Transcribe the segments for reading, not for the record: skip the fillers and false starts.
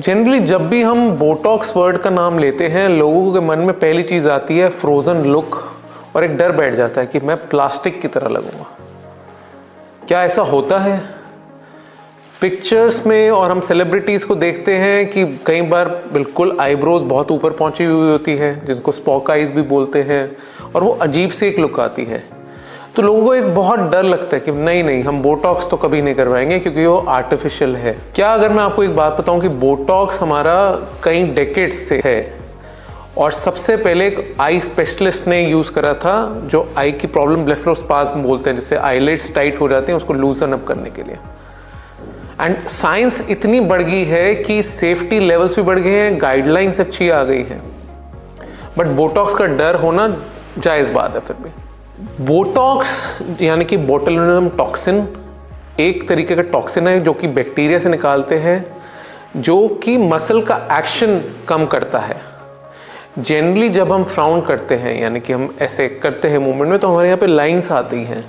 Generally जब भी हम बोटॉक्स वर्ड का नाम लेते हैं लोगों के मन में पहली चीज़ आती है फ्रोज़न लुक और एक डर बैठ जाता है कि मैं प्लास्टिक की तरह लगूंगा। क्या ऐसा होता है? पिक्चर्स में और हम सेलिब्रिटीज़ को देखते हैं कि कई बार बिल्कुल आईब्रोज बहुत ऊपर पहुंची हुई होती है जिनको स्पॉक आइज भी बोलते हैं और वो अजीब सी एक लुक आती है। तो लोगों को एक बहुत डर लगता है कि नहीं हम बोटॉक्स तो कभी नहीं करवाएंगे क्योंकि वो आर्टिफिशियल है। क्या अगर मैं आपको एक बात बताऊं कि बोटॉक्स हमारा कई डेकेड्स से है और सबसे पहले एक आई स्पेशलिस्ट ने यूज़ करा था जो आई की प्रॉब्लम ब्लेफरोस्पाज्म बोलते हैं, जिससे आईलिड्स टाइट हो जाते हैं, उसको लूजन अप करने के लिए। एंड साइंस इतनी बढ़ गई है कि सेफ्टी लेवल्स भी बढ़ गए हैं, गाइडलाइंस अच्छी आ गई हैं, बट बोटॉक्स का डर होना जायज़ बात है। फिर भी बोटॉक्स यानी कि बोटुलिज्म टॉक्सिन एक तरीके का टॉक्सिन है जो कि बैक्टीरिया से निकालते हैं, जो कि मसल का एक्शन कम करता है। जनरली जब हम फ्राउन करते हैं यानी कि हम ऐसे करते हैं मूवमेंट में, तो हमारे यहाँ पे लाइंस आती हैं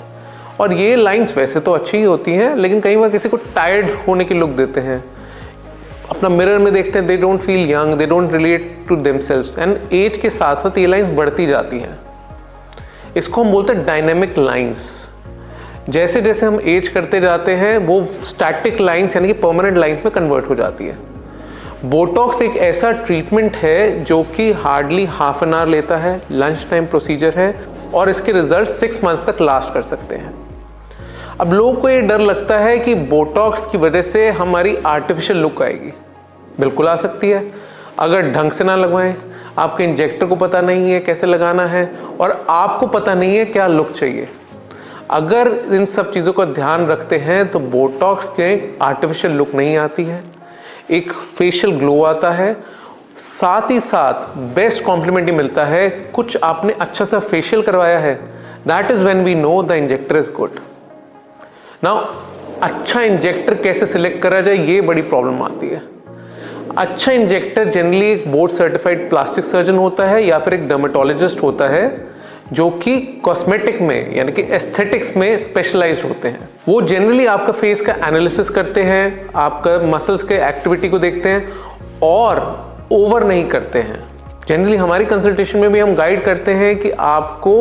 और ये लाइंस वैसे तो अच्छी ही होती हैं लेकिन कई बार किसी को टायर्ड होने की लुक देते हैं। अपना मिरर में देखते हैं, they don't feel young, they don't relate to themselves, and age के साथ साथ ये लाइंस बढ़ती जाती हैं। इसको हम बोलते हैं डायनेमिक लाइंस। जैसे जैसे हम एज करते जाते हैं वो स्टैटिक लाइंस यानी कि परमानेंट लाइंस में कन्वर्ट हो जाती है। बोटॉक्स एक ऐसा ट्रीटमेंट है जो कि हार्डली हाफ एन आवर लेता है, लंच टाइम प्रोसीजर है और इसके रिजल्ट 6 मंथ्स तक लास्ट कर सकते हैं। अब लोगों को ये डर लगता है कि बोटॉक्स की वजह से हमारी आर्टिफिशियल लुक आएगी। बिल्कुल आ सकती है अगर ढंग से ना लगवाएं, आपके इंजेक्टर को पता नहीं है कैसे लगाना है और आपको पता नहीं है क्या लुक चाहिए। अगर इन सब चीज़ों का ध्यान रखते हैं तो बोटॉक्स के आर्टिफिशियल लुक नहीं आती है, एक फेशियल ग्लो आता है, साथ ही साथ बेस्ट कॉम्प्लीमेंट ही मिलता है। कुछ आपने अच्छा सा फेशियल करवाया है, that is when we know the injector is good. Now अच्छा इंजेक्टर कैसे सिलेक्ट करा जाए, ये बड़ी प्रॉब्लम आती है। अच्छा इंजेक्टर जनरली एक बोर्ड सर्टिफाइड प्लास्टिक सर्जन होता है या फिर एक डर्मेटोलॉजिस्ट होता है जो कि कॉस्मेटिक में यानी कि एस्थेटिक्स में स्पेशलाइज्ड होते हैं। वो जनरली आपका फेस का एनालिसिस करते हैं, आपका मसल्स के एक्टिविटी को देखते हैं और ओवर नहीं करते हैं। जनरली हमारी कंसल्टेशन में भी हम गाइड करते हैं कि आपको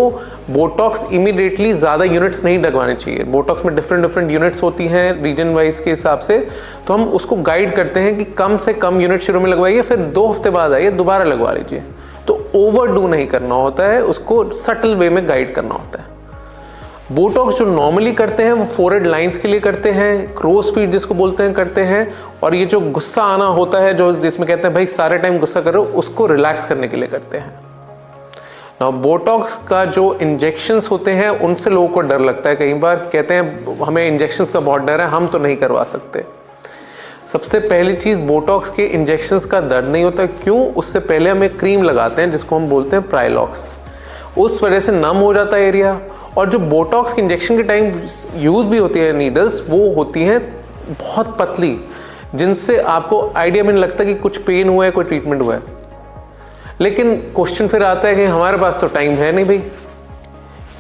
बोटॉक्स इमीडिएटली ज़्यादा यूनिट्स नहीं लगवाने चाहिए। बोटॉक्स में डिफरेंट यूनिट्स होती हैं रीजन वाइज के हिसाब से, तो हम उसको गाइड करते हैं कि कम से कम यूनिट शुरू में लगवाइए, फिर 2 हफ्ते बाद आइए दोबारा लगवा लीजिए। तो ओवरडू नहीं करना होता है, उसको सटल वे में गाइड करना होता है। बोटॉक्स जो नॉर्मली करते हैं वो फोरहेड लाइंस के लिए करते हैं, क्रोस फीट जिसको बोलते हैं करते हैं, और ये जो गुस्सा आना होता है जो जिसमें कहते हैं भाई सारे टाइम गुस्सा करो, उसको रिलैक्स करने के लिए करते हैं। नाउ बोटॉक्स का जो इंजेक्शंस होते हैं उनसे लोगों को डर लगता है, कई बार कहते हैं हमें इंजेक्शंस का बहुत डर है, हम तो नहीं करवा सकते। सबसे पहली चीज़, बोटॉक्स के इंजेक्शंस का दर्द नहीं होता। क्यों? उससे पहले हम एक क्रीम लगाते हैं जिसको हम बोलते हैं प्राइलॉक्स, उस वजह से नम हो जाता है एरिया। और जो बोटॉक्स के इंजेक्शन के टाइम यूज़ भी होती है नीडल्स, वो होती हैं बहुत पतली, जिनसे आपको आइडिया भी नहीं लगता कि कुछ पेन हुआ है, कोई ट्रीटमेंट हुआ है। लेकिन क्वेश्चन फिर आता है कि हमारे पास तो टाइम है नहीं भाई,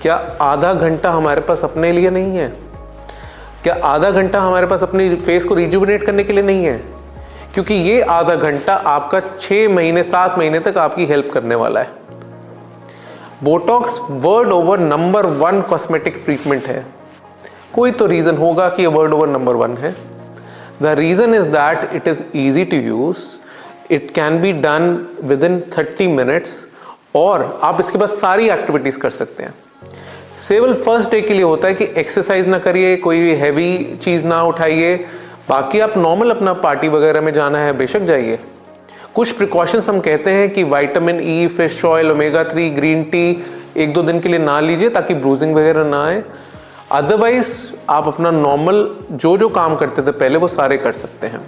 क्या आधा घंटा हमारे पास अपने लिए नहीं है? क्या आधा घंटा हमारे पास अपनी फेस को रिजुविनेट करने के लिए नहीं है? क्योंकि ये आधा घंटा आपका 6 महीने 7 महीने तक आपकी हेल्प करने वाला है। Botox world over number 1 cosmetic treatment है। कोई तो रीज़न होगा कि ये वर्ल्ड ओवर नंबर 1 है। The reason is that it is easy to use, it can be done within 30 minutes और आप इसके बाद सारी एक्टिविटीज़ कर सकते हैं। केवल फर्स्ट डे के लिए होता है कि एक्सरसाइज ना करिए, कोई हैवी चीज़ ना उठाइए, बाकी आप नॉर्मल अपना पार्टी वगैरह में जाना है बेशक जाइए। कुछ प्रिकॉशंस हम कहते हैं कि vitamin E, fish oil, omega 3, green tea 1-2 दिन के लिए ना लीजिए ताकि ब्रूजिंग वगैरह ना आए। अदरवाइज आप अपना नॉर्मल जो काम करते थे पहले वो सारे कर सकते हैं।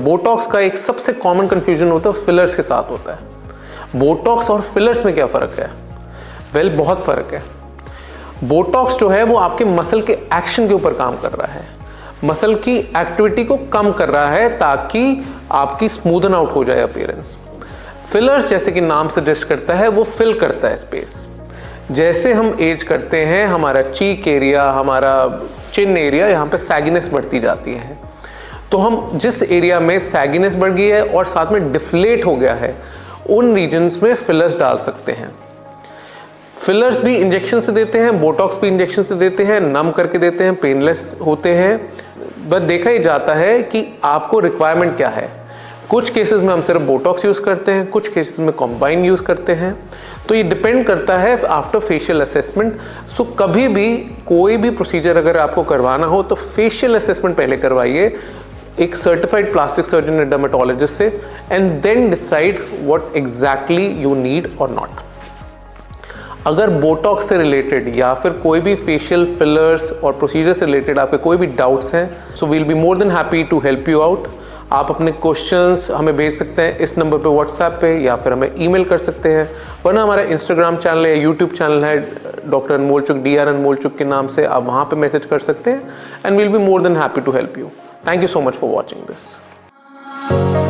बोटॉक्स का एक सबसे कॉमन कन्फ्यूजन होता है फिलर्स के साथ होता है। बोटॉक्स और फिलर्स में क्या फ़र्क है? वेल, बहुत फ़र्क है। बोटॉक्स जो है वो आपके मसल के एक्शन के ऊपर काम कर रहा है, मसल की एक्टिविटी को कम कर रहा है ताकि आपकी स्मूदन आउट हो जाए अपीयरेंस। फिलर्स जैसे कि नाम सजेस्ट करता है वो फिल करता है स्पेस। जैसे हम एज करते हैं हमारा चीक एरिया, हमारा चिन एरिया, यहाँ पे सैगिनेस बढ़ती जाती है, तो हम जिस एरिया में सैगिनेस बढ़ गई है और साथ में डिफ्लेट हो गया है, उन रीजन्स में फिलर्स डाल सकते हैं। फिलर्स भी इंजेक्शन से देते हैं, बोटॉक्स भी इंजेक्शन से देते हैं, नम करके देते हैं, पेनलेस होते हैं। बस देखा ही जाता है कि आपको रिक्वायरमेंट क्या है। कुछ केसेस में हम सिर्फ बोटॉक्स यूज़ करते हैं, कुछ केसेस में कॉम्बाइन यूज़ करते हैं। तो ये डिपेंड करता है आफ्टर फेशियल असेसमेंट। सो कभी भी कोई भी प्रोसीजर अगर आपको करवाना हो तो फेशियल असेसमेंट पहले करवाइए एक सर्टिफाइड प्लास्टिक सर्जन या डर्मेटोलॉजिस्ट से, and then decide what exactly you need और नॉट। अगर बोटॉक्स से रिलेटेड या फिर कोई भी फेशियल फिलर्स और प्रोसीजर से रिलेटेड आपके कोई भी डाउट्स हैं, so we'll be more than happy to help you out. आप अपने क्वेश्चंस हमें भेज सकते हैं इस नंबर पे व्हाट्सएप पे, या फिर हमें ईमेल कर सकते हैं, वरना हमारा इंस्टाग्राम चैनल है, यूट्यूब चैनल है डॉक्टर अनमोल चुग, DR अनमोल चुग के नाम से, आप वहाँ पे मैसेज कर सकते हैं, and we'll be more than happy to help you. Thank you so much for watching this.